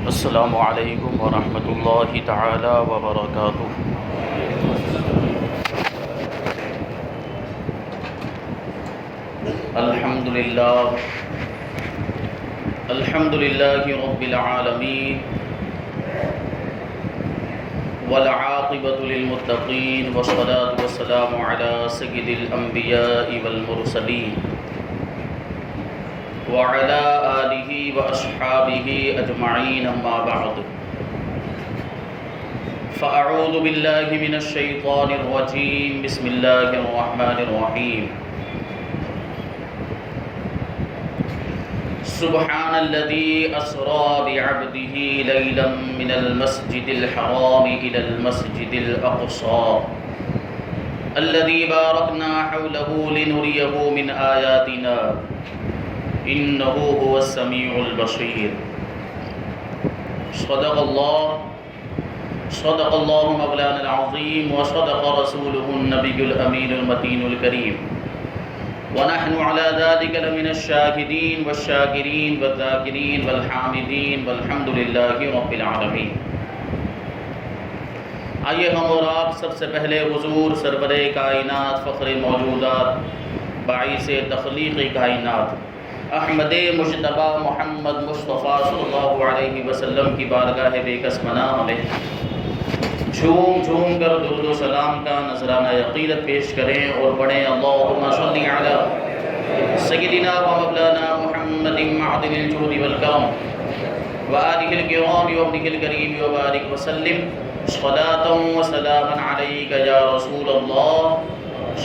السلام علیکم ورحمۃ اللہ تعالی وبرکاتہ۔ الحمد للہ رب العالمین والعاقبۃ للمتقین والصلاة والسلام علی سید الانبیاء والمرسلین وعلى آلہ واصحابہ اجمعین، اما بعد فاعوذ باللہ من الشیطان الرجیم، بسم اللہ الرحمن الرحیم۔ سبحان الذي أسرى بعبده ليلا من المسجد الحرام إلى المسجد الأقصى الذي باركنا حوله لنريه من آياتنا إنه هو السميع البصير۔ صدق الله مولانا العظيم، وصدق رسوله النبي الأمين المتين الكريم، ونحن على ذلك لمن الشاهدين والشاكرين والذاكرين والحامدين والحمد لله رب العالمين۔ آئیے ہم اور آپ سب سے پہلے حضور سرور کائنات، فخر موجودات، باعث تخلیق کائنات، احمد مجتبی محمد مصطفیٰ صلی اللہ علیہ وسلم کی بارگاہ بے کس پناہ میں جھوم جھوم کر درود و سلام کا نذرانہ عقیدت پیش کریں اور پڑھیں اللہم صلی علی سیدنا و مولانا محمد معدن الجود والکرم وآلہ الکرام وابنہ الکریم وبارک وسلم صلاۃ و سلاما علیک یا رسول اللہ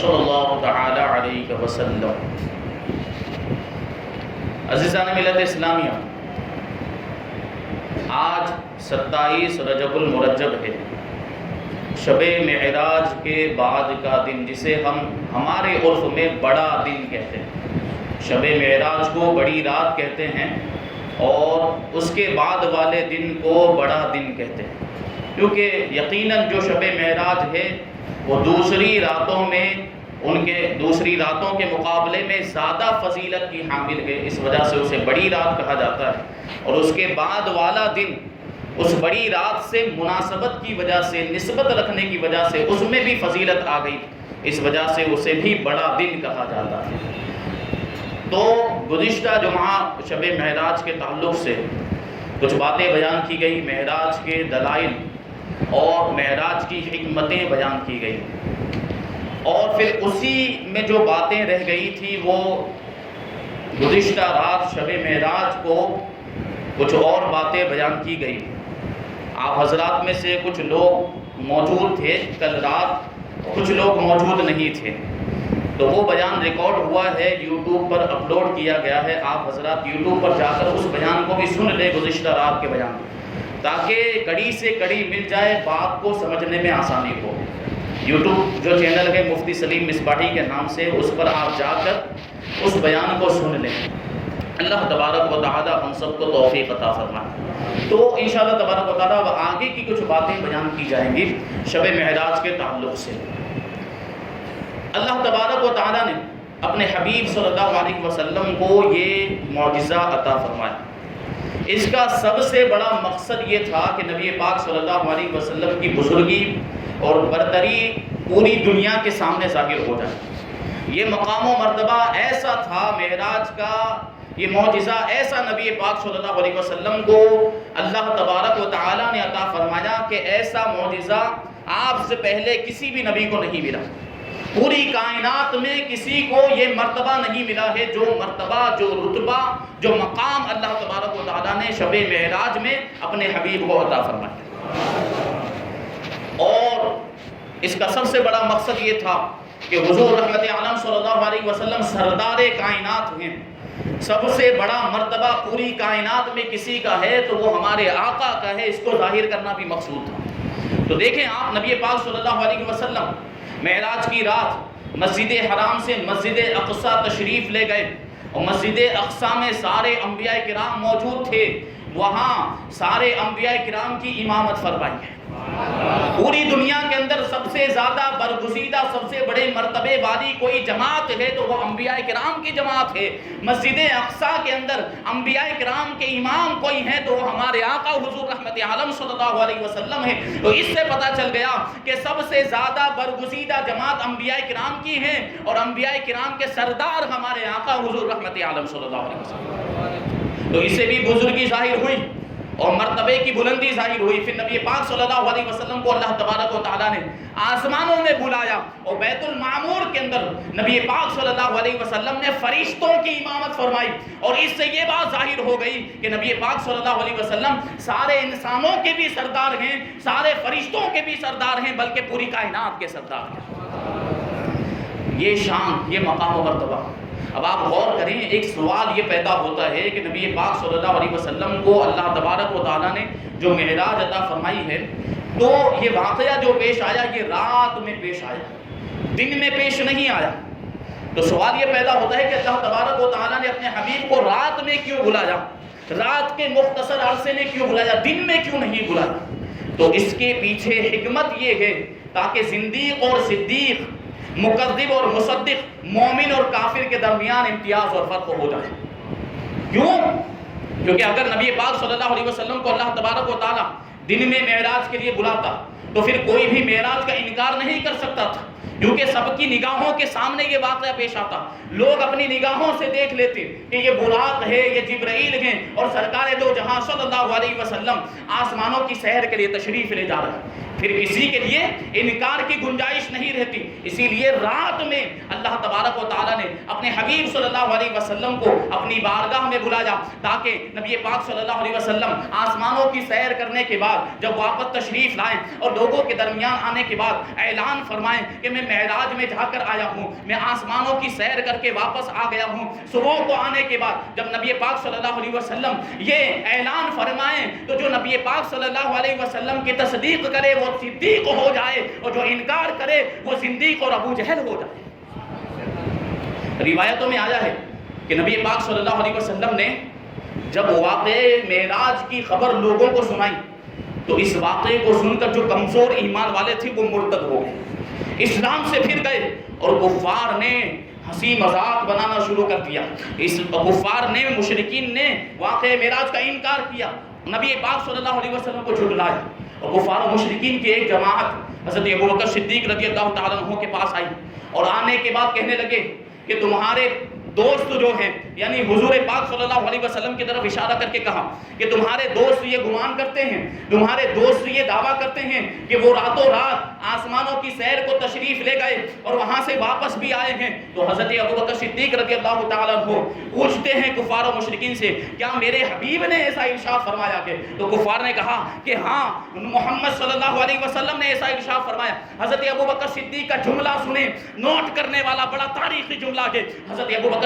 صلی اللہ تعالی علیہ وسلم۔ عزیزان ملت اسلامیہ، آج 27 رجب المرجب ہے، شب معراج کے بعد کا دن، جسے ہم ہمارے عرف میں بڑا دن کہتے ہیں۔ شب معراج کو بڑی رات کہتے ہیں اور اس کے بعد والے دن کو بڑا دن کہتے ہیں، کیونکہ یقیناً جو شب معراج ہے وہ دوسری راتوں کے مقابلے میں زیادہ فضیلت کی حامل ہے، اس وجہ سے اسے بڑی رات کہا جاتا ہے۔ اور اس کے بعد والا دن اس بڑی رات سے مناسبت کی وجہ سے، نسبت رکھنے کی وجہ سے اس میں بھی فضیلت آ گئی، اس وجہ سے اسے بھی بڑا دن کہا جاتا ہے۔ تو گزشتہ جمعہ شب معراج کے تعلق سے کچھ باتیں بیان کی گئی، معراج کے دلائل اور معراج کی حکمتیں بیان کی گئی، اور پھر اسی میں جو باتیں رہ گئی تھی وہ گزشتہ رات شب معراج کو کچھ اور باتیں بیان کی گئی۔ آپ حضرات میں سے کچھ لوگ موجود تھے کل رات، کچھ لوگ موجود نہیں تھے، تو وہ بیان ریکارڈ ہوا ہے، یوٹیوب پر اپلوڈ کیا گیا ہے۔ آپ حضرات یوٹیوب پر جا کر اس بیان کو بھی سن لیں، گزشتہ رات کے بیان، تاکہ کڑی سے کڑی مل جائے، بات کو سمجھنے میں آسانی ہو۔ یوٹیوب جو چینل ہے مفتی سلیم مصباحی کے نام سے، اس پر آپ جا کر اس بیان کو سن لیں۔ اللہ تبارک و تعالی ہم سب کو توفیق عطا فرمائے۔ تو انشاءاللہ تبارک و تعالی آگے کی کچھ باتیں بیان کی جائیں گی شب معراج کے تعلق سے۔ اللہ تبارک و تعالی نے اپنے حبیب صلی اللہ علیہ وسلم کو یہ معجزہ عطا فرمایا۔ اس کا سب سے بڑا مقصد یہ تھا کہ نبی پاک صلی اللہ علیہ وسلم کی بزرگی اور برتری پوری دنیا کے سامنے ظاہر ہو جائے۔ یہ مقام و مرتبہ ایسا تھا، معراج کا یہ معجزہ ایسا نبی پاک صلی اللہ علیہ وسلم کو اللہ تبارک و تعالی نے عطا فرمایا کہ ایسا معجزہ آپ سے پہلے کسی بھی نبی کو نہیں ملا۔ پوری کائنات میں کسی کو یہ مرتبہ نہیں ملا ہے، جو مرتبہ، جو رتبہ، جو مقام اللہ تبارک و تعالی نے شب معراج میں اپنے حبیب کو عطا فرمایا۔ اور اس کا سب سے بڑا مقصد یہ تھا کہ حضور رحمت عالم صلی اللہ علیہ وسلم سردار کائنات ہیں، سب سے بڑا مرتبہ پوری کائنات میں کسی کا ہے تو وہ ہمارے آقا کا ہے، اس کو ظاہر کرنا بھی مقصود تھا۔ تو دیکھیں آپ، نبی پاک صلی اللہ علیہ وسلم معراج کی رات مسجد حرام سے مسجد اقصی تشریف لے گئے، اور مسجد اقصی میں سارے انبیاء کرام موجود تھے، وہاں سارے انبیاء کرام کی امامت فرمائی ہے۔ پوری دنیا کے اندر سب سے زیادہ برگزیدہ، سب سے بڑے مرتبے والی کوئی جماعت ہے تو وہ انبیاء کرام کی جماعت ہے۔ مسجد اقصیٰ کے اندر انبیاء کرام کے امام کوئی ہیں تو وہ ہمارے آقا حضور رحمت عالم صلی اللہ علیہ وسلم ہے۔ تو اس سے پتہ چل گیا کہ سب سے زیادہ برگزیدہ جماعت انبیاء کرام کی ہے، اور انبیاء کرام کے سردار ہمارے آقا حضور رحمت عالم صلی اللہ علیہ وسلم۔ تو اس سے بھی بزرگی ظاہر ہوئی اور مرتبے کی بلندی ظاہر ہوئی۔ پھر نبی پاک صلی اللہ علیہ وسلم کو اللہ تبارک و تعالیٰ نے آسمانوں میں بلایا، اور بیت المعمور کے اندر نبی پاک صلی اللہ علیہ وسلم نے فرشتوں کی امامت فرمائی، اور اس سے یہ بات ظاہر ہو گئی کہ نبی پاک صلی اللہ علیہ وسلم سارے انسانوں کے بھی سردار ہیں، سارے فرشتوں کے بھی سردار ہیں، بلکہ پوری کائنات کے سردار ہیں۔ یہ شان، یہ مقام و مرتبہ۔ اب آپ غور کریں، ایک سوال یہ پیدا ہوتا ہے کہ نبی پاک صلی اللہ علیہ وسلم کو اللہ تبارک و تعالیٰ نے جو معراج عطا فرمائی ہے، تو یہ واقعہ جو پیش آیا یہ رات میں پیش آیا، دن میں پیش نہیں آیا۔ تو سوال یہ پیدا ہوتا ہے کہ اللہ تبارک و تعالیٰ نے اپنے حبیب کو رات میں کیوں بلایا، رات کے مختصر عرصے میں کیوں بلایا، دن میں کیوں نہیں بلایا؟ تو اس کے پیچھے حکمت یہ ہے تاکہ زندیق اور صدیق، مکذب اور مصدق، مومن اور کافر کے درمیان امتیاز اور فرق ہو جائے۔ کیوں؟ کیونکہ اگر نبی پاک صلی اللہ علیہ وسلم کو اللہ تبارک و تعالیٰ دن میں معراج کے لیے بلاتا تو پھر کوئی بھی معراج کا انکار نہیں کر سکتا تھا، کیونکہ سب کی نگاہوں کے سامنے یہ واقعہ پیش آتا، لوگ اپنی نگاہوں سے دیکھ لیتے کہ یہ براق ہے، یہ جبرائیل ہیں، اور سرکار دو جہاں صلی اللہ علیہ وسلم آسمانوں کی سیر کے لیے تشریف لے جا رہے ہیں، پھر کسی کے لیے انکار کی گنجائش نہیں رہتی۔ اسی لیے رات میں اللہ تبارک و تعالیٰ نے اپنے حبیب صلی اللہ علیہ وسلم کو اپنی بارگاہ میں بلایا، تاکہ نبی پاک صلی اللہ علیہ وسلم آسمانوں کی سیر کرنے کے بعد جب واپس تشریف لائیں اور لوگوں کے درمیان آنے کے بعد اعلان فرمائیں کہ میں معراج میں جا کر آیا ہوں، میں آسمانوں کی سیر کر کے واپس آ گیا ہوں۔ صبح کو آنے کے بعد جب نبی پاک صلی اللہ علیہ وسلم یہ اعلان فرمائیں تو جو نبی پاک صلی اللہ علیہ وسلم کی تصدیق کرے وہ صدیق ہو جائے، اور جو انکار کرے وہ زندیق اور ابو جہل ہو جائے۔ روایتوں میں آیا ہے کہ نبی پاک صلی اللہ علیہ وسلم نے جب واقعے معراج کی خبر لوگوں کو سنائی تو اس واقعے کو سن کر جو کمزور ایمان والے تھے وہ مرتد ہو گئے، اسلام سے پھر گئے، اور کفار نے ہنسی مذاق بنانا شروع کر دیا۔ اس کفار نے، مشرکین نے واقعہ معراج کا انکار کیا، نبی پاک صلی اللہ علیہ وسلم کو جھٹلایا، اور کفار و مشرکین کی ایک جماعت حضرت ابوبکر صدیق رضی اللہ تعالیٰ عنہ کے پاس آئی، اور آنے کے بعد کہنے لگے کہ تمہارے دوست جو ہیں، یعنی حضور پاک صلی اللہ علیہ وسلم کی طرف اشارہ کر کے کہا کہ تمہارے دوست یہ گمان کرتے ہیں، تمہارے دوست یہ دعویٰ کرتے ہیں کہ وہ راتوں رات آسمانوں کی سیر کو تشریف لے گئے اور وہاں سے واپس بھی آئے ہیں۔ تو حضرت ابوبکر صدیق رضی اللہ تعالیٰ عنہ پوچھتے ہیں کفار و مشرکین سے، کیا میرے حبیب نے ایسا ارشاد فرمایا کہ؟ تو کفار نے کہا کہ ہاں، محمد صلی اللہ علیہ وسلم نے ایسا ارشاد فرمایا۔ حضرت ابوبکر صدیق کا جملہ سنیں، نوٹ کرنے والا بڑا تاریخی جملہ ہے۔ حضرت ابوبکر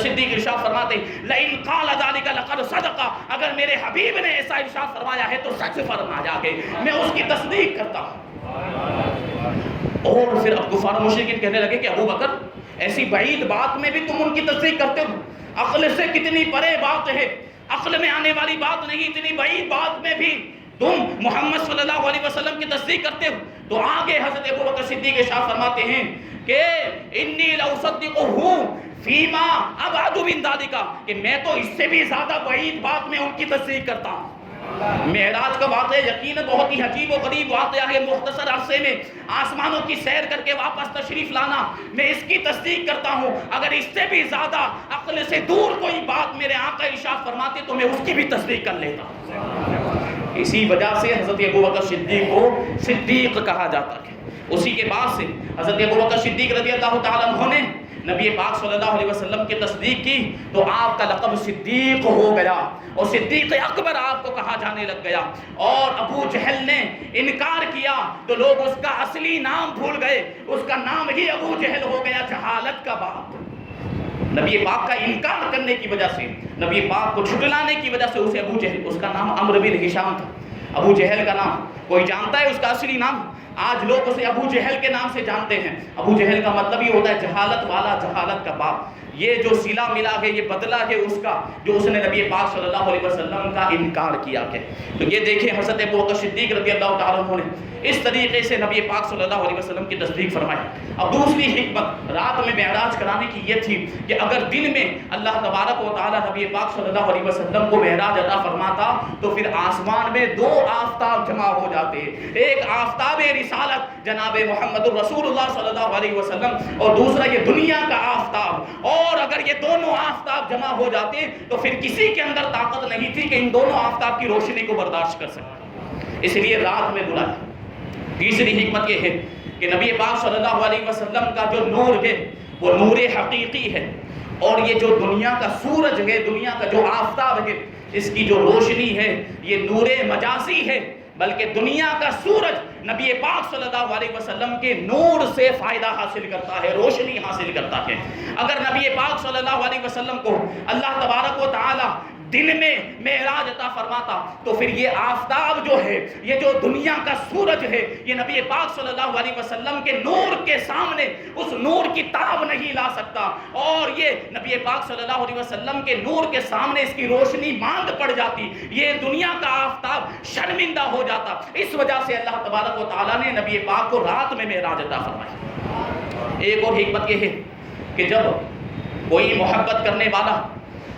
صدیق ارشاد فرماتے ہیں، لئن قال ذلك لقد صدق، اگر میرے حبیب نے ایسا ارشاد فرمایا ہے تو سچ فرمایا ہے، میں اس کی تصدیق کرتا ہوں۔ اور پھر اب کفار و مشرکین کہنے لگے کہ ابو بکر ایسی بعید بات میں بھی تم ان کی تصدیق کرتے ہو، عقل سے کتنی پرے بات ہے، عقل میں آنے والی بات نہیں، اتنی بعید بات میں بھی تم محمد صلی اللہ علیہ وسلم کی تصدیق کرتے ہو۔ تو آگے حضرت ابوبکر صدیق ارشاد فرماتے ہیں کہ انی لاصدقہ فیما ابعد من ذلک، کہ میں تو اس سے بھی زیادہ بعید بات میں ان کی تصدیق کرتا ہوں۔ معراج کا واقعہ یقیناً بہت ہی عجیب و غریب واقعہ ہے، مختصر عرصے میں آسمانوں کی سیر کر کے واپس تشریف لانا، میں اس کی تصدیق کرتا ہوں۔ اگر اس سے بھی زیادہ عقل سے دور کوئی بات میرے آقا ارشاد فرماتے تو میں اس کی بھی تصدیق کر لیتا ہوں۔ اسی وجہ سے حضرت ابوبکر صدیق کو صدیق کہا جاتا ہے۔ اسی کے بعد سے حضرت ابوبکر صدیق رضی اللہ تعالیٰ عنہ نے نبی پاک صلی اللہ علیہ وسلم کی تصدیق کی تو آپ کا لقب صدیق ہو گیا، اور صدیق اکبر آپ کو کہا جانے لگ گیا۔ اور ابو جہل نے انکار کیا تو لوگ اس کا اصلی نام بھول گئے، اس کا نام ہی ابو جہل ہو گیا، جہالت کا باپ۔ نبی پاک کا انکار کرنے کی وجہ سے، نبی پاک کو جھٹلانے کی وجہ سے اسے ابو جہل، اس کا نام عمرو بن ہشام تھا۔ ابو جہل کا نام کوئی جانتا ہے اس کا اصلی نام؟ آج لوگ اسے ابو جہل کے نام سے جانتے ہیں۔ ابو جہل کا مطلب ہی ہوتا ہے جہالت والا، جہالت کا باپ۔ یہ جو صلہ ملا ہے، یہ بدلہ ہے اس کا جو اس نے نبی پاک صلی اللہ علیہ وسلم کا انکار کیا ہے۔ تو یہ دیکھیں حضرت ابوبکر صدیق رضی اللہ تعالیٰ عنہ نے اس طریقے سے نبی پاک صلی اللہ علیہ وسلم کی تصدیق فرمائی۔ اب دوسری حکمت رات میں معراج کرانے کی یہ تھی کہ اگر دن میں اللہ تبارک و تعالیٰ نبی پاک صلی اللہ علیہ وسلم کو معراج عطا فرماتا تو پھر آسمان میں دو آفتاب جمع ہو جاتے، ایک آفتاب رسالت جناب محمد الرسول اللہ صلی اللہ علیہ وسلم اور دوسرا یہ دنیا کا آفتاب، اور اگر یہ دونوں آفتاب جمع ہو جاتے تو پھر کسی کے اندر طاقت نہیں تھی کہ ان دونوں آفتاب کی روشنی کو برداشت کر سکے، اس لیے رات میں بلایا۔ تیسری حکمت یہ ہے کہ نبی پاک صلی اللہ علیہ وسلم کا جو نور ہے وہ نور حقیقی ہے، اور یہ جو دنیا کا سورج ہے، دنیا کا جو آفتاب ہے، اس کی جو روشنی ہے یہ نور مجازی ہے، بلکہ دنیا کا سورج نبی پاک صلی اللہ علیہ وسلم کے نور سے فائدہ حاصل کرتا ہے، روشنی حاصل کرتا ہے۔ اگر نبی پاک صلی اللہ علیہ وسلم کو اللہ تبارک و تعالی دن میں معراج عطا فرماتا تو پھر یہ آفتاب جو ہے، یہ جو دنیا کا سورج ہے، یہ نبی پاک صلی اللہ علیہ وسلم کے نور کے سامنے اس نور کی تاب نہیں لا سکتا، اور یہ نبی پاک صلی اللہ علیہ وسلم کے نور کے سامنے اس کی روشنی ماند پڑ جاتی، یہ دنیا کا آفتاب شرمندہ ہو جاتا۔ اس وجہ سے اللہ تبارک و تعالیٰ نے نبی پاک کو رات میں معراج عطا فرمائی۔ ایک اور حکمت یہ ہے کہ جب کوئی محبت کرنے والا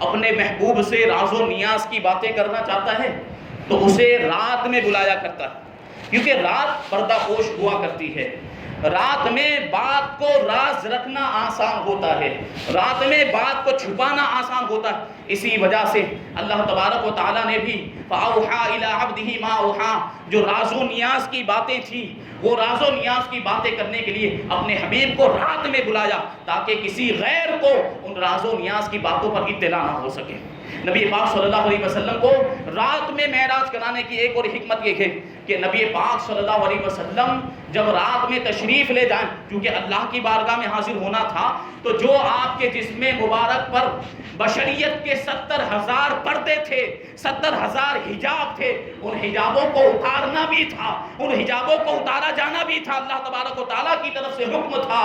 اپنے محبوب سے راز و نیاز کی باتیں کرنا چاہتا ہے تو اسے رات میں بلایا کرتا ہے، کیونکہ رات پردہ پوش ہوا کرتی ہے، رات میں بات کو راز رکھنا آسان ہوتا ہے، رات میں بات کو چھپانا آسان ہوتا ہے۔ اسی وجہ سے اللہ تبارک و تعالیٰ نے بھی فَأَوْحَىٰ إِلَىٰ عَبْدِهِ مَا أَوْحَىٰ جو راز و نیاز کی باتیں تھیں، وہ راز و نیاز کی باتیں کرنے کے لیے اپنے حبیب کو رات میں بلایا تاکہ کسی غیر کو ان راز و نیاز کی باتوں پر اطلاع نہ ہو سکے۔ نبی پاک صلی اللہ علیہ وسلم کو رات میں معراج کرانے کی ایک اور حکمت یہ ہے کہ نبی پاک صلی اللہ علیہ وسلم جب رات میں تشریف لے جائیں، کیونکہ اللہ کی بارگاہ میں حاضر ہونا تھا، تو جو آپ کے جسم مبارک پر بشریت کے 70,000 پردے تھے، 70,000 حجاب تھے، ان حجابوں کو اتارنا بھی تھا، ان حجابوں کو اتارا جانا بھی تھا، اللہ تبارک و تعالیٰ کی طرف سے حکم تھا۔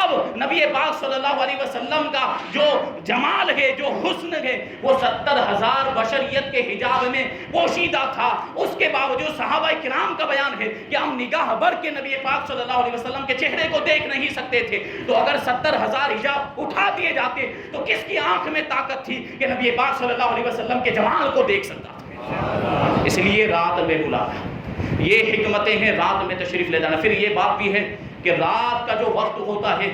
اب نبی پاک صلی اللہ علیہ وسلم کا جو جمال ہے، جو حسن ہے، وہ 70,000 بشریت کے حجاب میں پوشیدہ تھا۔ اس کے باوجود صحابہ کرام کا بیان ہے کہ ہم نگاہ بھر کے نبی پاک صلی اللہ علیہ وسلم کے چہرے کو دیکھ نہیں سکتے تھے، تو اگر 70,000 حجاب اٹھا دیے جاتے تو کس کی آنکھ میں طاقت تھی کہ نبی پاک صلی اللہ علیہ وسلم کے جمال کو دیکھ سکتا تھا؟ اس لیے رات میں بلایا۔ یہ حکمتیں ہیں رات میں تشریف لے جانا۔ پھر یہ بات بھی ہے کہ رات کا جو وقت ہوتا ہے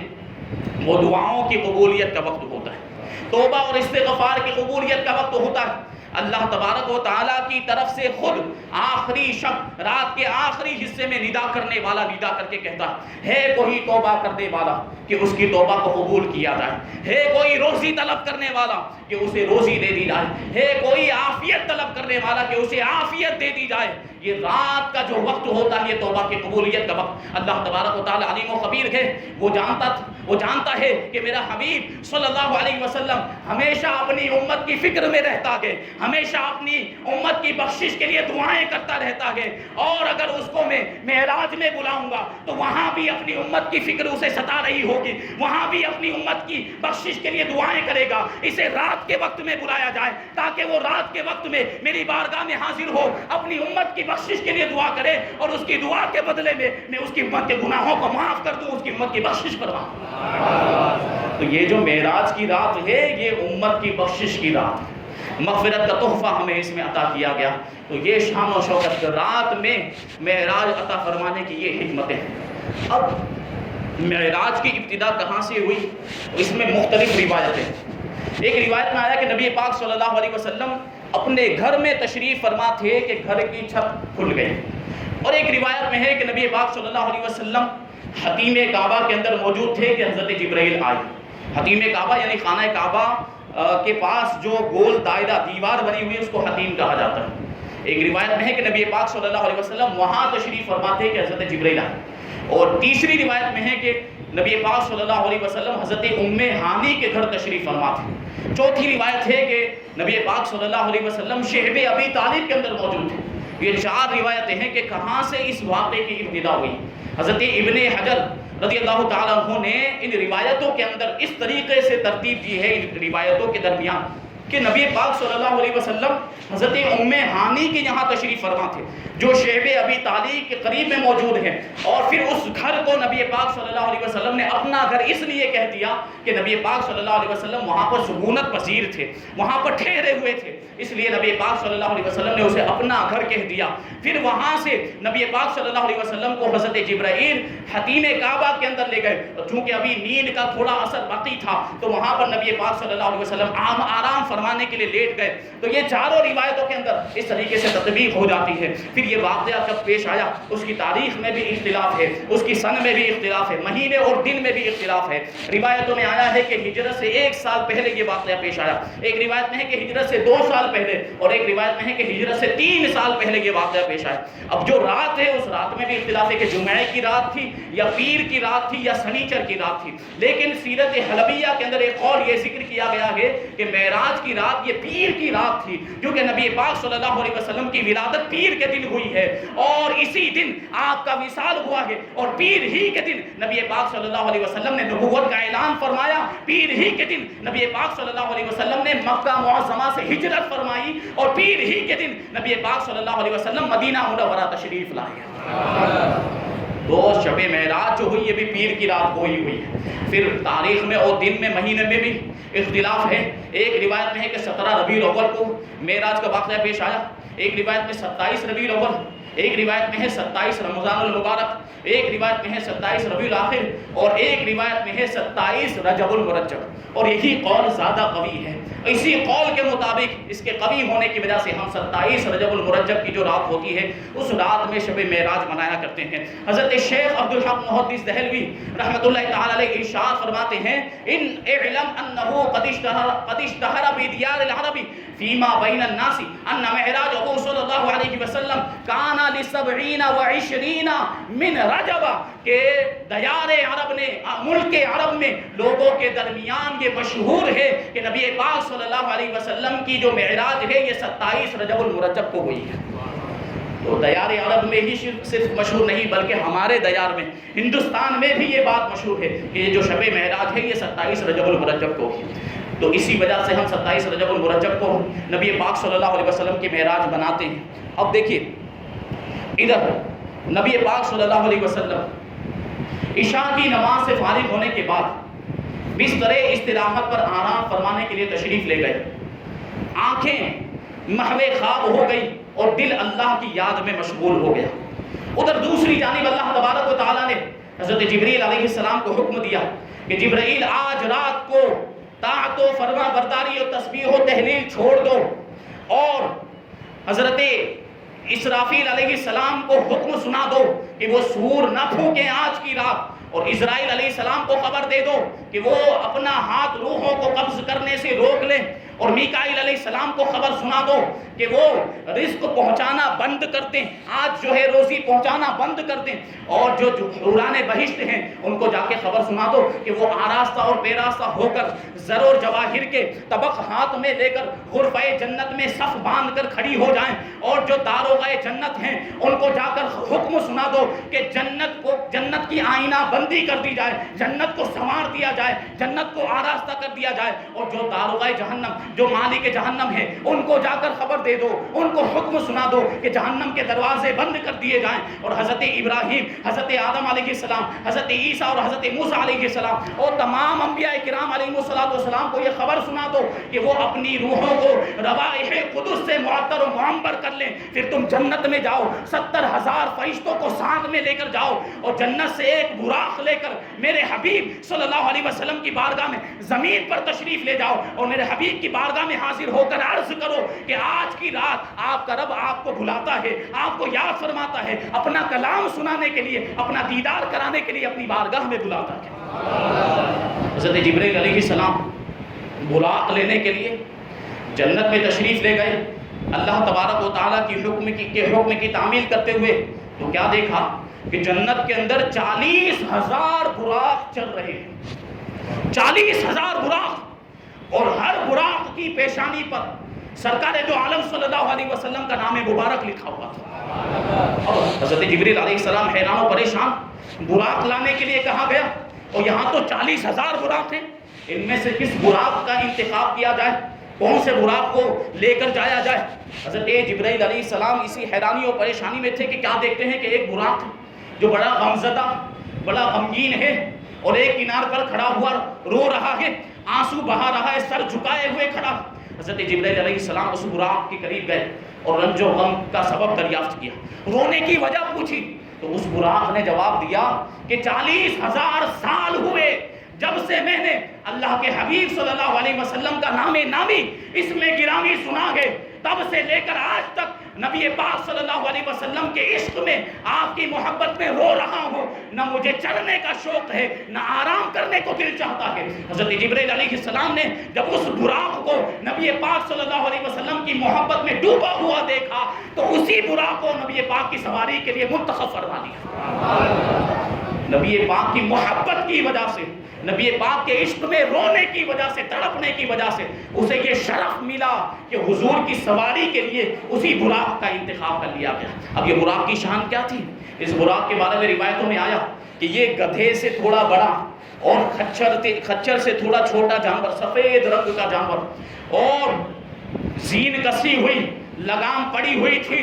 وہ دعاؤں کی قبولیت کا وقت ہوتا ہے، توبہ اور استغفار کی قبولیت کا وقت ہوتا ہے۔ اللہ تبارک و تعالیٰ کی طرف سے خود آخری شب رات کے آخری حصے میں ندا کرنے والا ندا کر کے کہتا ہے کوئی توبہ کرنے والا کہ اس کی توبہ کو قبول کیا جائے، ہے کوئی روزی طلب کرنے والا کہ اسے روزی دے دی جائے، ہے کوئی عافیت طلب کرنے والا کہ اسے عافیت دے دی جائے۔ یہ رات کا جو وقت ہوتا ہے یہ توبہ کی قبولیت کا وقت۔ اللہ تبارک و تعالیٰ علیم و خبیر ہے، وہ جانتا ہے کہ میرا حبیب صلی اللہ علیہ وسلم ہمیشہ اپنی امت کی فکر میں رہتا ہے، ہمیشہ اپنی امت کی بخشش کے لیے دعائیں کرتا رہتا ہے، اور اگر اس کو میں معراج میں بلاؤں گا تو وہاں بھی اپنی امت کی فکر اسے ستا رہی ہوگی، وہاں بھی اپنی امت کی بخشش کے لیے دعائیں کرے گا۔ اسے رات کے وقت میں بلایا جائے تاکہ وہ رات کے وقت میں میری بارگاہ میں حاضر ہو، اپنی امت کی بخشش کے لیے دعا کرے، اور اس کی دعا کے بدلے میں اس کی امت کے گناہوں کو معاف کر دوں، اس کی امت کی بخشش کرواؤں۔ تو یہ جو معراج کی رات ہے یہ امت کی بخشش کی رات ہے، مغفرت کا تحفہ ہمیں اس میں عطا کیا گیا۔ تو یہ شان و شوکت رات میں معراج عطا فرمانے کی یہ حکمتیں ہیں۔ اب معراج کی ابتدا کہاں سے ہوئی؟ اس میں مختلف روایتیں۔ ایک روایت میں آیا کہ نبی پاک صلی اللہ علیہ وسلم اپنے گھر میں تشریف فرما تھے کہ گھر کی چھت کھل گئی، اور ایک روایت میں ہے کہ نبی پاک صلی اللہ علیہ وسلم حتیم کعبہ کے اندر موجود تھے کہ حضرت جبرائیل آئے۔ حتیم کعبہ یعنی خانہ کعبہ کے پاس جو گول دائرہ دیوار بنی ہوئی ہے اس کو حتیم کہا جاتا ہے۔ ایک روایت میں ہے کہ نبی پاک صلی اللہ علیہ وسلم وہاں تشریف فرما تھے کہ حضرت جبرائیل آئے، اور تیسری روایت میں ہے کہ نبی پاک صلی اللہ علیہ وسلم حضرت ام ہانی کے گھر تشریف فرما تھے۔ چوتھی روایت ہے کہ نبی پاک صلی اللہ علیہ وسلم شہب ابی طالب کے اندر موجود تھے۔ یہ چار روایتیں ہیں کہ کہاں سے اس واقعے کی ابتدا ہوئی۔ حضرت ابن حجر رضی اللہ تعالیٰ عنہ نے ان روایتوں کے اندر اس طریقے سے ترتیب دی ہے ان روایتوں کے درمیان کہ نبی پاک صلی اللہ علیہ وسلم حضرت ام ہانی کے یہاں تشریف فرما تھے جو شیب ابی طالب کے قریب میں موجود ہیں، اور پھر اس گھر کو نبی پاک صلی اللہ علیہ وسلم نے اپنا گھر اس لیے کہہ دیا کہ نبی پاک صلی اللہ علیہ وسلم وہاں پر سکونت پذیر تھے، وہاں پر ٹھہرے ہوئے تھے، اس لیے نبی پاک صلی اللہ علیہ وسلم نے اسے اپنا گھر کہہ دیا۔ پھر وہاں سے نبی پاک صلی اللہ علیہ وسلم کو حضرت جبرائیل حتیم کعبہ کے اندر لے گئے، چونکہ ابھی نیند کا تھوڑا اثر باقی تھا تو وہاں پر نبی پاک صلی اللہ علیہ وسلم آرام فرمانے کے لیے لیٹ گئے۔ تو یہ چاروں روایتوں کے اندر اس طریقے سے تطبیق ہو جاتی ہے۔ پھر یہ واقعہ کب پیش آیا اس کی تاریخ میں بھی اختلاف ہے، اس کی سن میں بھی اختلاف ہے، مہینے اور دن میں بھی اختلاف ہے۔ روایتوں میں آیا ہے کہ ہجرت سے 1 سال پہلے یہ واقعہ پیش آیا، ایک روایت میں ہے کہ ہجرت سے 2 سال پہلے، اور ایک روایت میں ہے کہ ہجرت سے 3 سال پہلے یہ واقعہ پیش آیا۔ اب جو رات ہے اس رات میں بھی اختلاف ہے کہ جمعہ کی رات تھی یا پیر کی رات تھی یا سنیچر کی رات تھی، لیکن سیرت حلبیہ کے اندر ایک اور یہ ذکر کیا گیا ہے کہ معراج کی رات یہ پیر کی رات تھی، کیونکہ نبی پاک صلی اللہ علیہ وسلم کی ولادت پیر کے دن ہوئی ہے، اور اسی دن آپ کا وصال ہوا ہے، اور پیر ہی کے دن نبی پاک صلی اللہ علیہ وسلم نے نبوت کا اعلان فرمایا، پیر ہی کے دن نبی پاک صلی اللہ علیہ وسلم نے مکہ معظمہ سے ہجرت فرمائی، اور پیر ہی کے دن نبی پاک صلی اللہ علیہ وسلم مدینہ منورہ تشریف لائے۔ تو شب معراج جو ہوئی یہ بھی پیر کی رات کو ہی ہوئی ہے۔ پھر تاریخ میں اور دن میں مہینے میں بھی اختلاف ہے، ایک روایت میں ہے کہ 17 ربیع الاول کو معراج کا واقعہ پیش آیا، ایک روایت میں 27 ربیع الاول، ایک روایت میں ہے 27 رمضان المبارک، ایک روایت میں ہے 27 ربیع الاخر، اور ایک روایت میں ہے 27 رجب المرجب، اور یہی قول زیادہ قوی ہے۔ اسی قول کے مطابق اس کے قوی ہونے کی وجہ سے ہم 27 رجب المرجب کی جو رات ہوتی ہے اس رات میں شب معراج منایا کرتے ہیں۔ حضرت شیخ عبدالحق محدث دہلوی رحمۃ اللہ تعالی علیہ ارشاد فرماتے ہیں ان اعلم انه قد اشتهر بديار العرب فيما بين الناس ان معراجه صلی اللہ علیہ وسلم كان ل27 و20 من رجب، کہ دیار عرب نے ملک عرب میں لوگوں کے درمیان یہ مشہور ہے کہ نبی پاک صلی اللہ علیہ وسلم کی جو معراج ہے یہ 27 رجب المرجب کو ہوئی ہے۔ تو دیار عرب میں ہی صرف مشہور نہیں بلکہ ہمارے دیار میں ہندوستان میں بھی یہ بات مشہور ہے کہ یہ جو شب معراج ہے یہ 27 رجب المرجب کو ہوئی۔ تو اسی وجہ سے ہم 27 رجب المرجب کو نبی پاک صلی اللہ علیہ وسلم کی معراج بناتے ہیں۔ اب دیکھیے ادھر نبی پاک صلی اللہ علیہ وسلم عشاء کی نماز سے فارغ ہونے کے بعد بستر استراحت پر آرام فرمانے کے لیے تشریف لے گئے، آنکھیں محو خواب ہو گئی اور دل اللہ کی یاد میں مشغول ہو گیا۔ ادھر دوسری جانب اللہ تبارک و تعالیٰ نے حضرت جبریل علیہ السلام کو حکم دیا کہ جبرائیل آج رات کو طاعت و فرما برداری و تسبیح و تہلیل چھوڑ دو، اور حضرت اسرافیل علیہ السلام کو حکم سنا دو کہ وہ سور نہ پھونکیں آج کی رات، اور اسرائیل علیہ السلام کو خبر دے دو کہ وہ اپنا ہاتھ روحوں کو قبض کرنے سے روک لیں، اور میکائیل علیہ السلام کو خبر سنا دو کہ وہ رزق پہنچانا بند کر دیں، آج جو ہے روزی پہنچانا بند کر دیں، اور جو حوران بہشت ہیں ان کو جا کے خبر سنا دو کہ وہ آراستہ اور بے راستہ ہو کر زر اور جواہر کے طبق ہاتھ میں لے کر غرفہ جنت میں صف باندھ کر کھڑی ہو جائیں، اور جو داروغہ جنت ہیں ان کو جا کر حکم سنا دو کہ جنت کی آئینہ بندی کر دی جائے، جنت کو سنوار دیا جائے، جنت کو آراستہ کر دیا جائے، اور جو داروغہ جہنم جو مالک جہنم ہے ان کو جا کر خبر دے دو، ان کو حکم سنا دو کہ جہنم کے دروازے بند کر دیے جائیں، اور حضرت ابراہیم، حضرت آدم علیہ السلام، حضرت عیسیٰ اور حضرت موسیٰ علیہ السلام اور تمام انبیاء کرام علیہ السلام کو یہ خبر سنا دو کہ وہ اپنی روحوں کو روائح قدس سے معطر و معمبر کر لیں، پھر تم جنت میں جاؤ، 70,000 فرشتوں کو ساتھ میں لے کر جاؤ، اور جنت سے ایک براق لے کر میرے حبیب صلی اللہ علیہ وسلم کی بارگاہ میں زمین پر تشریف لے جاؤ، اور میرے حبیب کی بارگاہ میں حاضر ہو کر عرض کرو کہ آج کی رات آپ کا رب آپ کو بلاتا ہے، آپ کو یاد فرماتا ہے، اپنا کلام سنانے کے لیے، اپنا دیدار کرانے کے لیے اپنی بارگاہ میں بلاتا ہے۔ حضرت جبرائیل علیہ السلام براق لینے کے لیے جنت میں تشریف لے گئے، اللہ تبارک و تعالیٰ کی حکم کی تعمیل کرتے ہوئے، تو کیا دیکھا کہ جنت کے اندر 40,000 براق چل رہے ہیں، 40,000 براق، اور ہر براق کی پیشانی پر سرکار دو عالم صلی اللہ علیہ وسلم کا نام مبارک لکھا ہوا تھا۔ اب حضرت جبریل علیہ السلام حیران و پریشان، براق لانے کے لیے کہا گیا اور یہاں تو 40,000 براق ہیں، ان میں سے کس براق کا انتخاب کیا جائے، کون سے براق کو لے کر جایا جائے؟ حضرت جبرائیل علیہ السلام اسی حیرانی اور پریشانی میں تھے کہ کیا دیکھتے ہیں کہ ایک براق جو بڑا غمزدہ، بڑا غمگین ہے اور ایک کنار پر کھڑا ہوا رو رہا ہے، آنسو بہا رہا ہے، سر جھکائے ہوئے کھڑا۔ حضرت جبرائیل علیہ السلام اس براق کے قریب گئے اور رنج و غم کا سبب دریافت کیا، رونے کی وجہ پوچھی تو اس براق نے جواب دیا کہ 40,000 سال ہوئے جب سے میں نے اللہ کے حبیب صلی اللہ علیہ وسلم کا نام نامی اس میں گرامی سنا ہے، تب سے لے کر آج تک نبی پاک صلی اللہ علیہ وسلم کے عشق میں، آپ کی محبت میں رو رہا ہوں، نہ مجھے چڑھنے کا شوق ہے نہ آرام کرنے کو دل چاہتا ہے۔ حضرت جبرائیل علیہ السلام نے جب اس براق کو نبی پاک صلی اللہ علیہ وسلم کی محبت میں ڈوبا ہوا دیکھا تو اسی براق کو نبی پاک کی سواری کے لیے منتخب فرما دیا۔ نبی پاک کی محبت کی وجہ سے، نبی پاک کے عشق میں رونے کی وجہ سے، تڑپنے کی وجہ سے اسے یہ شرف ملا کہ حضور کی سواری کے لیے اسی براق کا انتخاب کر لیا گیا۔ اب یہ براق کی شان کیا تھی؟ اس براق کے بارے میں روایتوں میں آیا کہ یہ گدھے سے تھوڑا بڑا اور خچر سے تھوڑا چھوٹا جانور، سفید رنگ کا جانور، اور زین کسی ہوئی، لگام پڑی ہوئی تھی،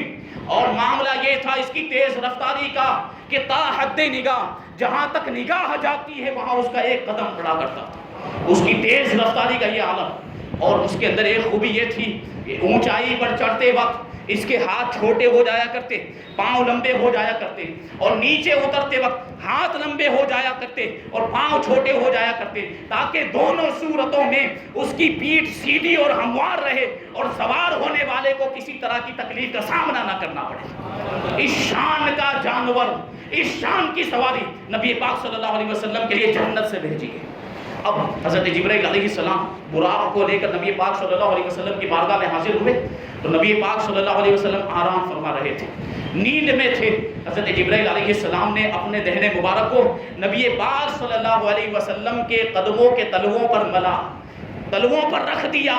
اور معاملہ یہ تھا اس کی تیز رفتاری کا کہ تا حد نگاہ، جہاں تک نگاہ جاتی ہے وہاں اس کا ایک قدم پڑا کرتا تھا۔ اس کی تیز رفتاری کا یہ عالم، اور اس کے اندر ایک خوبی یہ تھی کہ اونچائی پر چڑھتے وقت اس کے ہاتھ چھوٹے ہو جایا کرتے، پاؤں لمبے ہو جایا کرتے، اور نیچے اترتے وقت ہاتھ لمبے ہو جایا کرتے اور پاؤں چھوٹے ہو جایا کرتے، تاکہ دونوں صورتوں میں اس کی پیٹھ سیدھی اور ہموار رہے اور سوار ہونے والے کو کسی طرح کی تکلیف کا سامنا نہ کرنا پڑے۔ اس شان کا جانور، اس شان کی سواری نبی پاک صلی اللہ علیہ وسلم کے لیے جنت سے بھیجی گئی۔ اب حضرت جبرائیل علیہ السلام براق کو لے کر نبی پاک صلی اللہ علیہ وسلم کی بارگاہ میں حاضر ہوئے تو نبی پاک صلی اللہ علیہ وسلم آرام فرما رہے تھے، نیند میں تھے۔ حضرت جبرائیل علیہ السلام نے اپنے دہنے مبارک کو نبی پاک صلی اللہ علیہ وسلم کے قدموں کے تلووں پر ملا، تلووں پر رکھ دیا۔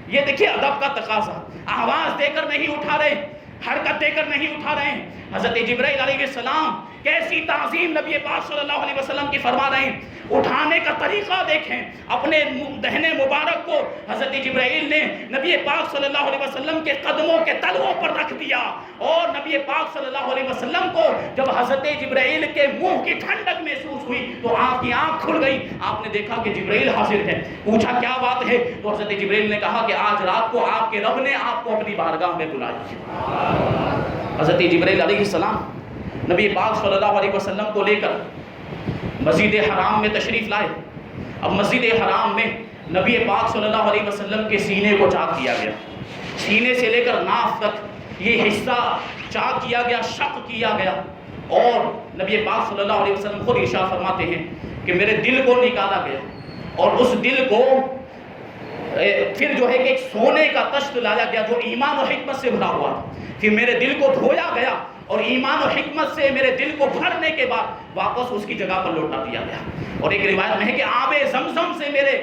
یہ دیکھیے ادب کا تقاضا، آواز دے کر نہیں اٹھا رہے، حرکت دے کر نہیں اٹھا رہے ہیں۔ حضرت جبرائیل علیہ السلام کیسی تعظیم نبی پاک صلی اللہ علیہ وسلم کی فرما رہے ہیں، اٹھانے کا طریقہ دیکھیں۔ اپنے دہنے مبارک کو حضرت جبرائیل نے نبی پاک صلی اللہ علیہ وسلم کے قدموں کے تلووں پر رکھ دیا، اور نبی پاک صلی اللہ علیہ وسلم کو جب حضرت جبرائیل کے منہ کی ٹھنڈک محسوس ہوئی تو آپ کی آنکھ کھل گئی۔ آپ نے دیکھا کہ جبرائیل حاضر ہے، پوچھا کیا بات ہے؟ تو حضرت جبرائیل نے کہا کہ آج رات کو آپ کے رب نے آپ کو اپنی بارگاہ میں بلایا۔ حضرت جبرائیل علیہ السلام نبی پاک صلی اللہ علیہ وسلم کو لے کر مسجد حرام میں تشریف لائے۔ اب مسجد حرام میں نبی پاک صلی اللہ علیہ وسلم کے سینے کو چاک کیا گیا، سینے سے لے کر ناف تک یہ حصہ چاک کیا گیا، شق کیا گیا، اور نبی پاک صلی اللہ علیہ وسلم خود ارشاد فرماتے ہیں کہ میرے دل کو نکالا گیا، اور اس دل کو پھر جو ہے کہ ایک سونے کا تشت لایا گیا جو ایمان و حکمت سے بھرا ہوا تھا، پھر میرے دل کو دھویا گیا اور ایمان و حکمت سے میرے دل کو بھرنے کے بعد واپس اس کی جگہ پر لوٹا دیا گیا۔ اور ایک روایت میں ہے کہ آب زمزم سے میرے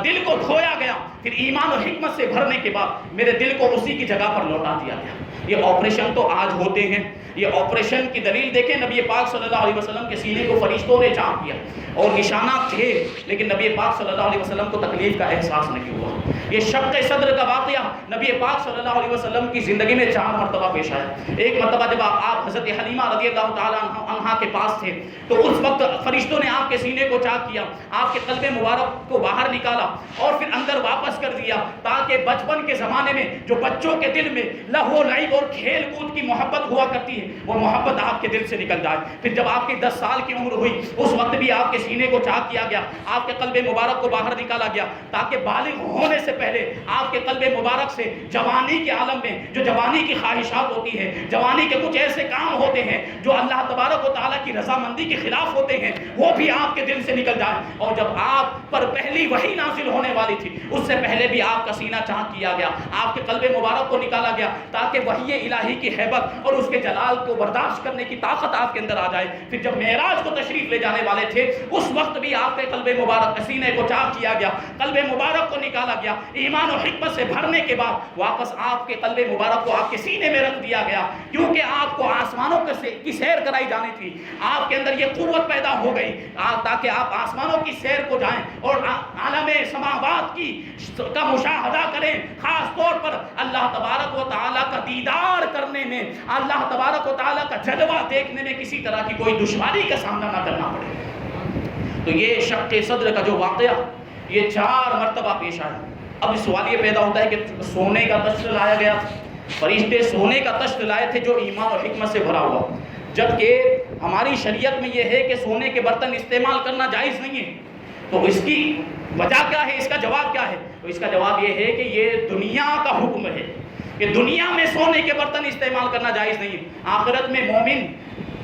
دل کو دھویا گیا، پھر ایمان و حکمت سے بھرنے کے بعد میرے دل کو اسی کی جگہ پر لوٹا دیا گیا۔ یہ آپریشن تو آج ہوتے ہیں، یہ آپریشن کی دلیل دیکھیں، نبی پاک صلی اللہ علیہ وسلم کے سینے کو فرشتوں نے چاک کیا اور نشانات تھے، لیکن نبی پاک صلی اللہ علیہ وسلم کو تکلیف کا احساس نہیں ہوا۔ یہ شق صدر کا واقعہ نبی پاک صلی اللہ علیہ وسلم کی زندگی میں 4 مرتبہ پیش آیا۔ ایک مرتبہ جب آپ حضرت حلیمہ رضی اللہ تعالیٰ عنہا کے پاس تھے تو اس وقت فرشتوں نے آپ کے سینے کو چاک کیا، آپ کے قلب مبارک کو باہر نکالا اور پھر اندر واپس کر دیا، تاکہ بچپن کے زمانے میں جو بچوں کے دل میں لہو و لعب اور کھیل کود کی محبت ہوا کرتی ہے وہ محبت آپ کے دل سے نکل جائے۔ پھر جب آپ کی 10 سال کی عمر ہوئی اس وقت بھی آپ کے سینے کو چاک کیا گیا، آپ کے قلب مبارک کو باہر نکالا گیا، تاکہ بالغ ہونے سے پہلے آپ کے قلب مبارک سے جوانی کے عالم میں جو جوانی کی خواہشات ہوتی ہیں، جوانی کے کچھ ایسے کام ہوتے ہیں جو اللہ تبارک و تعالیٰ کی رضامندی کے خلاف ہوتے ہیں، وہ بھی آپ کے دل سے نکل جائے۔ اور جب آپ پر پہلی وحی نازل ہونے والی تھی اس سے پہلے بھی آپ کا سینہ چاک کیا گیا، آپ کے قلب مبارک کو نکالا گیا، تاکہ وحی الہی کی ہیبت اور اس کے جلال کو برداشت کرنے کی طاقت آپ کے اندر آ جائے۔ پھر جب معراج کو تشریف لے جانے والے تھے اس وقت بھی آپ کے قلب مبارک سینے کو چاک کیا گیا، قلب مبارک کو نکالا گیا، ایمان و حکمت سے بھرنے کے بعد واپس آپ کے قلب مبارک کو آپ کے سینے میں رکھ دیا گیا، کیونکہ آپ کو آسمانوں کی سیر کرائی جانی تھی۔ آپ کے اندر یہ قوت پیدا ہو گئی تاکہ آپ آسمانوں کی سیر کو جائیں اور عالم سماوات کا مشاہدہ کریں، خاص طور پر اللہ تبارک و تعالیٰ کا دیدار کرنے میں، اللہ تبارک و تعالیٰ کا جلوہ دیکھنے میں کسی طرح کی کوئی دشواری کا سامنا نہ کرنا پڑے۔ تو یہ شق صدر کا جو واقعہ یہ 4 مرتبہ پیش آیا۔ اب سوال یہ پیدا ہوتا ہے کہ سونے کا تشت لایا گیا، فرشتے سونے کا تشت لائے تھے جو ایمان اور حکمت سے بھرا ہوا، جبکہ ہماری شریعت میں یہ ہے کہ سونے کے برتن استعمال کرنا جائز نہیں ہے۔ تو اس کی وجہ کیا ہے، اس کا جواب کیا ہے؟ تو اس کا جواب یہ ہے کہ یہ دنیا کا حکم ہے کہ دنیا میں سونے کے برتن استعمال کرنا جائز نہیں ہے۔ آخرت میں مومن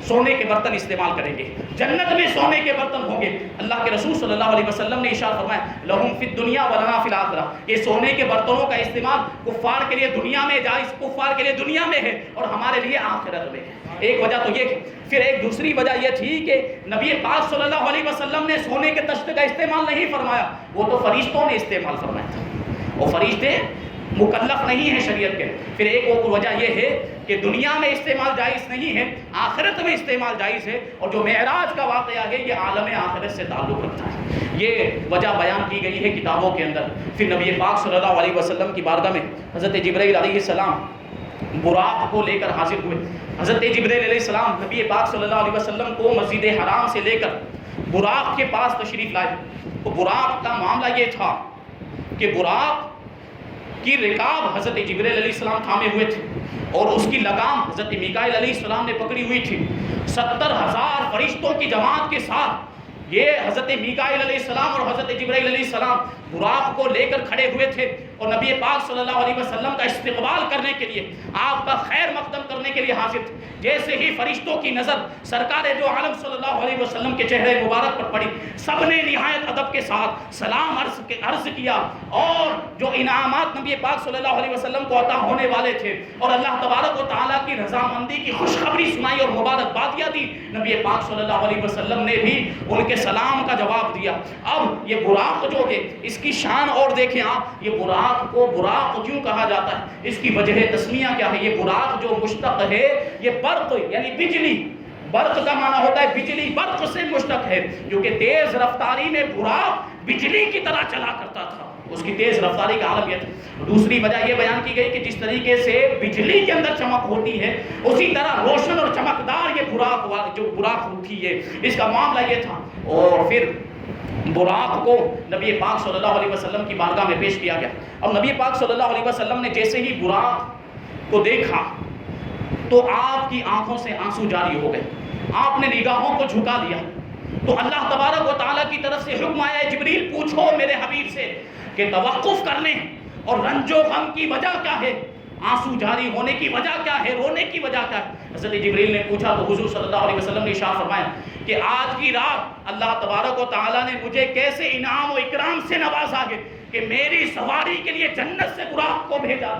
سونے کے برتن استعمال کریں گے، جنت میں سونے کے برتن ہوں گے۔ اللہ کے رسول صلی اللہ علیہ وسلم نے ارشاد فرمایا لہم فی الدنیا ولنا فی الآخرہ، یہ سونے کے برتنوں کا استعمال کفار کے لیے دنیا میں جائز، کفار کے لیے دنیا میں ہے اور ہمارے لیے آخرت میں ہے۔ ایک وجہ تو یہ ہے۔ پھر ایک دوسری وجہ یہ تھی کہ نبی پاک صلی اللہ علیہ وسلم نے سونے کے تشت کا استعمال نہیں فرمایا، وہ تو فرشتوں نے استعمال فرمایا تھا، وہ فرشتے مکلف نہیں ہیں شریعت کے۔ پھر ایک اور وجہ یہ ہے کہ دنیا میں استعمال جائز نہیں ہے، آخرت میں استعمال جائز ہے، اور جو معراج کا واقعہ ہے یہ عالم آخرت سے تعلق رکھتا ہے۔ یہ وجہ بیان کی گئی ہے کتابوں کے اندر۔ پھر نبی پاک صلی اللہ علیہ وسلم کی بارگاہ میں حضرت جبرائیل علیہ السلام براق کو لے کر حاضر ہوئے۔ حضرت جبرائیل علیہ السلام نبی پاک صلی اللہ علیہ وسلم کو مسجد حرام سے لے کر براق کے پاس تشریف لائے۔ تو براق کا معاملہ یہ تھا کہ براق کی رکاب حضرت جبرائیل علیہ السلام تھامے ہوئے تھے اور اس کی لگام حضرت میکائیل علیہ السلام نے پکڑی ہوئی تھی۔ 70,000 فرشتوں کی جماعت کے ساتھ یہ حضرت میکائیل علیہ السلام اور حضرت جبرائیل علیہ السلام براق کو لے کر کھڑے ہوئے تھے اور نبی پاک صلی اللہ علیہ وسلم کا استقبال کرنے کے لیے، آپ کا خیر مقدم کرنے کے لیے حاضر تھے۔ جیسے ہی فرشتوں کی نظر سرکار دو عالم صلی اللہ علیہ وسلم کے چہرے مبارک پر پڑی، سب نے نہایت ادب کے ساتھ سلام عرض کیا، اور جو انعامات نبی پاک صلی اللہ علیہ وسلم کو عطا ہونے والے تھے اور اللہ تبارک و تعالیٰ کی رضامندی کی خوشخبری سنائی اور مبارکبادیاں دی، نبی پاک صلی اللہ علیہ وسلم نے بھی ان کے سلام کا جواب دیا۔ اب یہ براق جو ہے اس کی شان اور دیکھیں آپ، یہ براق کو براق کیوں کہا جاتا ہے، اس کی وجہ تسمیہ کیا ہے؟ یہ براق جو مشتق ہے یہ برق یعنی بجلی، برق کا معنی ہوتا ہے بجلی، برق سے مشتق ہے، جو کہ تیز رفتاری میں براق بجلی کی طرح چلا کرتا تھا، اس کی تیز رفتاری کا عالم یہ تھا۔ دوسری وجہ یہ بیان کی گئی کہ جس طریقے سے بجلی کے اندر چمک ہوتی ہے اسی طرح روشن اور چمکدار یہ براق ہوتی ہے، اس کا معاملہ یہ تھا۔ اور پھر براق کو نبی پاک صلی اللہ علیہ وسلم کی بارگاہ میں پیش کیا گیا۔ اب نبی پاک صلی اللہ علیہ وسلم نے جیسے ہی براق کو دیکھا تو آپ کی آنکھوں سے آنسو جاری ہو گئے، آپ نے نگاہوں کو جھکا لیا۔ تو اللہ تبارک و تعالیٰ کی طرف سے حکم آیا، جبریل پوچھو میرے حبیب سے کہ توقف کرنے اور رنج و غم کی وجہ کیا ہے، آنسو جاری ہونے کی وجہ کیا ہے، رونے کی وجہ کیا ہے؟ حضرت جبریل نے پوچھا تو حضور صلی اللہ علیہ وسلم نے ارشاد فرمایا کہ آج کی رات اللہ تبارک و تعالیٰ نے مجھے کیسے انعام و اکرام سے نوازا ہے کہ میری سواری کے لیے جنت سے براق کو بھیجا۔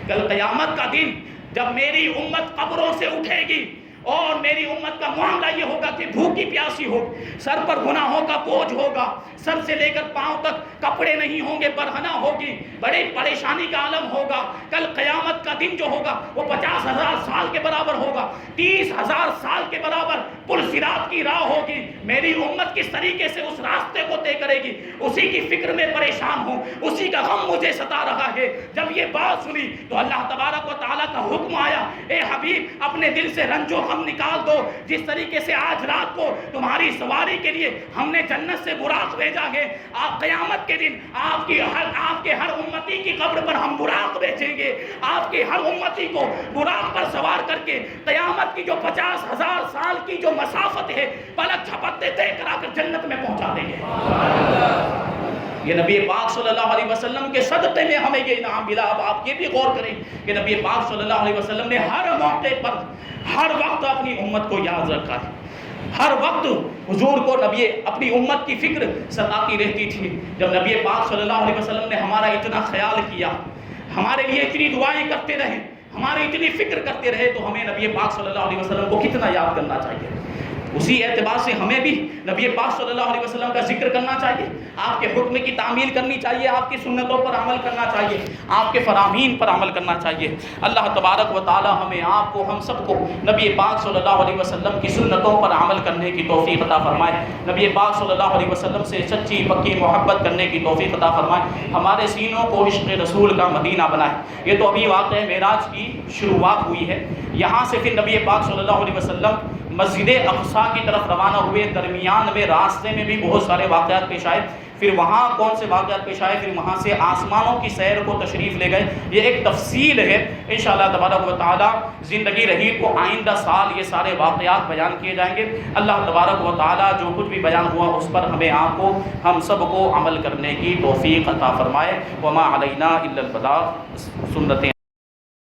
کل قیامت کا دن جب میری امت قبروں سے اٹھے گی اور میری امت کا معاملہ یہ ہوگا کہ بھوکی پیاسی ہو، سر پر گناہوں کا بوجھ ہوگا، سر سے لے کر پاؤں تک کپڑے نہیں ہوں گے، برہنہ ہوگی، بڑی پریشانی کا عالم ہوگا۔ کل قیامت کا دن جو ہوگا وہ 50,000 سال کے برابر ہوگا، 30,000 سال کے برابر پرصراط کی راہ ہوگی۔ میری امت کس طریقے سے اس راستے کو طے کرے گی، اسی کی فکر میں پریشان ہوں، اسی کا غم مجھے ستا رہا ہے۔ جب یہ بات سنی تو اللہ تبارک و تعالیٰ کا حکم آیا، اے حبیب اپنے دل سے رنج و غم نکال دو، جس طریقے سے آج رات کو تمہاری سواری کے لیے ہم نے جنت سے براق بھیجا ہے، آپ قیامت کے دن آپ کے ہر امتی کی قبر پر ہم براق بھیجیں گے، آپ کے ہر امتی کو براق پر سوار کر کے قیامت کی جو 50,000 سال کی جو مسافت ہے پلک جھپکتے طے کرا کر جنت میں پہنچا دیں گے۔ یہ نبی پاک صلی اللہ علیہ وسلم کے صدقے میں ہمیں یہ انعام ملا۔ اب آپ یہ بھی غور کریں کہ نبی پاک صلی اللہ علیہ وسلم نے ہر موقع پر ہر وقت اپنی امت کو یاد رکھا ہے، ہر وقت حضور کو نبی اپنی امت کی فکر ستاتی رہتی تھی۔ جب نبی پاک صلی اللہ علیہ وسلم نے ہمارا اتنا خیال کیا، ہمارے لیے اتنی دعائیں کرتے رہے، ہماری اتنی فکر کرتے رہے، تو ہمیں نبی پاک صلی اللہ علیہ وسلم کو کتنا یاد کرنا چاہیے۔ اسی اعتبار سے ہمیں بھی نبی پاک صلی اللہ علیہ وسلم کا ذکر کرنا چاہیے، آپ کے حکم کی تعمیل کرنی چاہیے، آپ کی سنتوں پر عمل کرنا چاہیے، آپ کے فرامین پر عمل کرنا چاہیے۔ اللہ تبارک و تعالی ہمیں، آپ کو، ہم سب کو نبی پاک صلی اللہ علیہ وسلم کی سنتوں پر عمل کرنے کی توفیق عطا فرمائے، نبی پاک صلی اللہ علیہ وسلم سے سچی پکی محبت کرنے کی توفیق عطا فرمائے، ہمارے سینوں کو عشق رسول کا مدینہ بنائے۔ یہ تو ابھی واقعہ معراج کی شروعات ہوئی ہے، یہاں سے پھر نبی پاک صلی اللہ علیہ وسلم مسجد اقصیٰ کی طرف روانہ ہوئے، درمیان میں راستے میں بھی بہت سارے واقعات پیش آئے، پھر وہاں کون سے واقعات پیش آئے، پھر وہاں سے آسمانوں کی سیر کو تشریف لے گئے۔ یہ ایک تفصیل ہے، انشاءاللہ تبارک و تعالی زندگی رہی تو آئندہ سال یہ سارے واقعات بیان کیے جائیں گے۔ اللہ تبارک و تعالی جو کچھ بھی بیان ہوا اس پر ہمیں، آپ کو، ہم سب کو عمل کرنے کی توفیق عطا فرمائے۔ وما علینا الا البلاغ۔ سنتیں